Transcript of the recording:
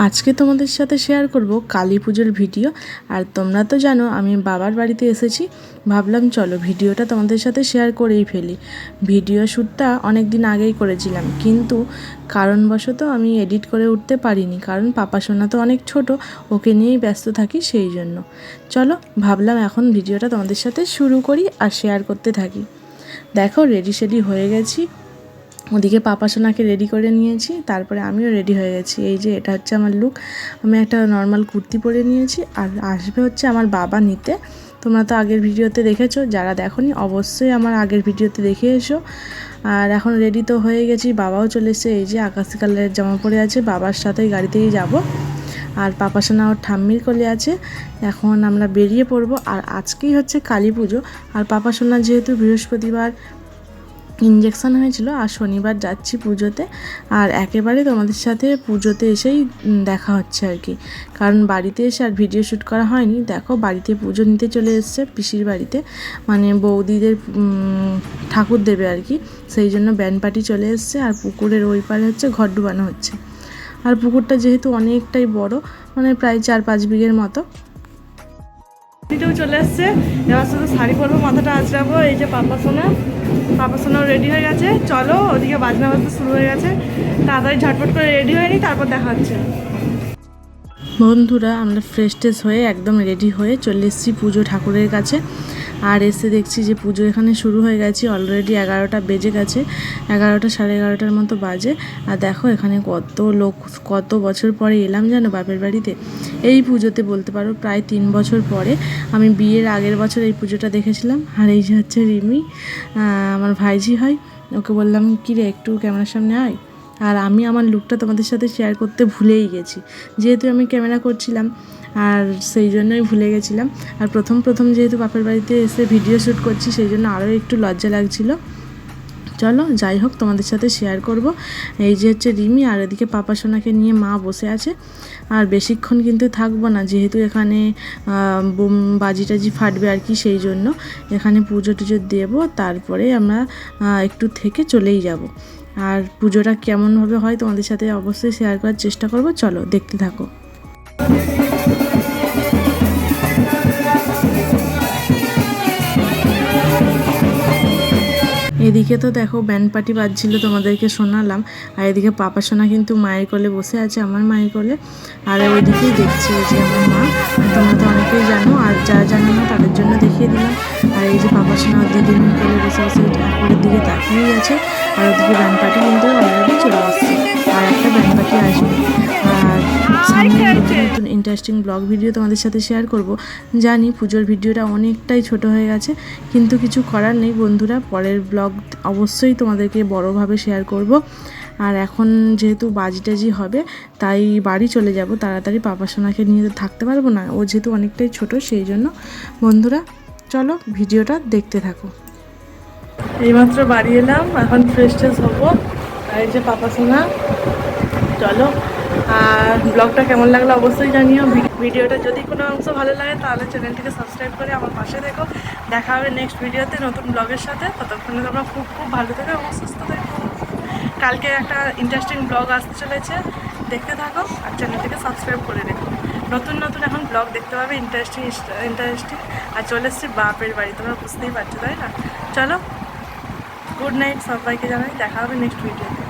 আজকে তোমাদের সাথে শেয়ার করব কালী পুজোর ভিডিও। আর তোমরা তো জানো আমি বাবার বাড়িতে এসেছি, ভাবলাম চলো ভিডিওটা তোমাদের সাথে শেয়ার করেই ফেলি। ভিডিও শ্যুটটা অনেক দিন আগেই করেছিলাম, কিন্তু কারণবশত আমি এডিট করে উঠতে পারিনি, কারণ পাপা সোনা তো অনেক ছোট, ওকে নিয়েই ব্যস্ত থাকি, সেই জন্য চলো ভাবলাম এখন ভিডিওটা তোমাদের সাথে শুরু করি আর শেয়ার করতে থাকি। দেখো রেডি সেডি হয়ে গেছি, ওদিকে পাপা সোনাকে রেডি করে নিয়েছি, তারপরে আমিও রেডি হয়ে গেছি। এই যে এটা হচ্ছে আমার লুক, আমি একটা নর্মাল কুর্তি পরে নিয়েছি, আর আসবে হচ্ছে আমার বাবা নিতে। তোমরা তো আগের ভিডিওতে দেখেছো, যারা দেখোনি অবশ্যই আমার আগের ভিডিওতে দেখে এসো। আর এখন রেডি তো হয়ে গেছি, বাবাও চলে এসেছে। এই যে আকাশি কালারের জামা পরে আছে, বাবার সাথেই গাড়িতেই যাব। আর পাপা সোনা ওর ঠাম্মির কোলে আছে। এখন আমরা বেরিয়ে পড়বো। আর আজকেই হচ্ছে কালী পুজো, আর পাপা সোনা যেহেতু বৃহস্পতিবার ইঞ্জেকশান হয়েছিল, আর শনিবার যাচ্ছি পুজোতে। আর একেবারে তোমাদের সাথে পুজোতে এসেই দেখা হচ্ছে আর কি, কারণ বাড়িতে এসে আর ভিডিও শ্যুট করা হয়নি। দেখো বাড়িতে পুজো নিতে চলে এসছে পিসির বাড়িতে, মানে বৌদিদের ঠাকুর দেবে আর কি, সেই জন্য ব্যান্ড পার্টি চলে এসছে। আর পুকুরের ওই পারে হচ্ছে ঘর ডুবানো হচ্ছে। আর পুকুরটা যেহেতু অনেকটাই বড়, মানে প্রায় 4-5 বিঘের মতো। চলে এসছে, এবার শুধু শাড়ি পরবো, মাথাটা আঁচড়াবো। এই যে পাপা সোনাও রেডি হয়ে গেছে। চলো, ওদিকে বাজনা বাজতে শুরু হয়ে গেছে, তাড়াতাড়ি ঝটপট করে রেডি হয়ে নিই, তারপর দেখা হচ্ছে। বন্ধুরা আমরা ফ্রেশ ট্রেশ হয়ে একদম রেডি হয়ে চলে এসেছি পুজো ঠাকুরের কাছে। আর এসে দেখছি যে পুজো এখানে শুরু হয়ে গেছে, অলরেডি 11টা বেজে গেছে, 11টা 11:30 মতো বাজে। আর দেখো এখানে কত লোক, কত বছর পরে এলাম জানো বাপের বাড়িতে এই পুজোতে, বলতে পারো প্রায় 3 বছর পরে। আমি বিয়ের আগের বছর এই পুজোটা দেখেছিলাম। আর এই যে হচ্ছে রিমি, আমার ভাইঝি হয়, ওকে বললাম কি রে একটু ক্যামেরার সামনে আয়। আর আমি আমার লুকটা তোমাদের সাথে শেয়ার করতে ভুলেই গেছি, যেহেতু আমি ক্যামেরা করছিলাম, আর সেই জন্যই ভুলে গেছিলাম। আর প্রথম যেহেতু বাপের বাড়িতে এসে ভিডিও শ্যুট করছি, সেই জন্য আরও একটু লজ্জা লাগছিল। চলো যাই হোক তোমাদের সাথে শেয়ার করব। এই যে হচ্ছে রিমি, আর এদিকে পাপা সোনাকে নিয়ে মা বসে আছে। আর বেশিক্ষণ কিন্তু থাকবো না, যেহেতু এখানে বোম বাজি টাজি ফাটবে আর কি, সেই জন্য এখানে পুজো টুজো দেবো, তারপরে আমরা একটু থেকে চলেই যাব। আর পুজোটা কেমনভাবে হয় তোমাদের সাথে অবশ্যই শেয়ার করার চেষ্টা করব। চলো দেখতে থাকো। এদিকে তো দেখো ব্যান্ড পার্টি বাজছিল, তোমাদেরকে শোনালাম। আর এদিকে পাপা সোনা কিন্তু মায়ের কোলে বসে আছে, আমার মায়ের কোলে। আর ওইদিকেই দেখছি যে আমার মা, তোমরা তো অনেকেই জানো, আর যারা জানো না তাদের জন্য দেখিয়ে দিলাম। আর এই যে পাপা সোনা দিদির কোলে বসে বসে ঠাকুরের দিকে তাকিয়েই আছে। আর ওদিকে ব্যান্ড পার্টি কিন্তু অলরেডি চলে আসছে, আর একটা ব্যান্ড পার্টি আসবে। আর সামনে নতুন নতুন ইন্টারেস্টিং ব্লগ ভিডিও তোমাদের সাথে শেয়ার করব। জানি পুজোর ভিডিওটা অনেকটাই ছোট হয়ে গেছে, কিন্তু কিছু করার নেই বন্ধুরা, পরের ব্লগ অবশ্যই তোমাদেরকে বড়োভাবে শেয়ার করব। আর এখন যেহেতু বাজি টাজি হবে, তাই বাড়ি চলে যাব তাড়াতাড়ি, পাপা সোনাকে নিয়ে তো থাকতে পারবো না, ও যেহেতু অনেকটাই ছোট, সেই জন্য। বন্ধুরা চলো ভিডিওটা দেখতে থাকো। এইমাত্র বাড়ি এলাম, এখন ফ্রেশ ট্রেশ হবো। আর এই যে পাপা সোনা, চলো। আর ব্লগটা কেমন লাগলো অবশ্যই জানিও। ভিডিওটা যদি কোনো অংশ ভালো লাগে তাহলে চ্যানেলটিকে সাবস্ক্রাইব করে আমার পাশে দেখো। দেখা হবে নেক্সট ভিডিওতে নতুন ব্লগের সাথে। ততক্ষণে তোমরা খুব খুব ভালো থেকো এবং সুস্থ থেকো। কালকে একটা ইন্টারেস্টিং ব্লগ আসতে চলেছে, দেখতে থাকো। আর চ্যানেলটিকে সাবস্ক্রাইব করে রেখো, নতুন নতুন এখন ব্লগ দেখতে পাবে ইন্টারেস্টিং। আর চলে এসছি বাপের বাড়ি, তোমরা বুঝতেই পারছো তাই না। চলো, গুড নাইট সবাইকে জানাই, দেখা হবে নেক্সট ভিডিওতে।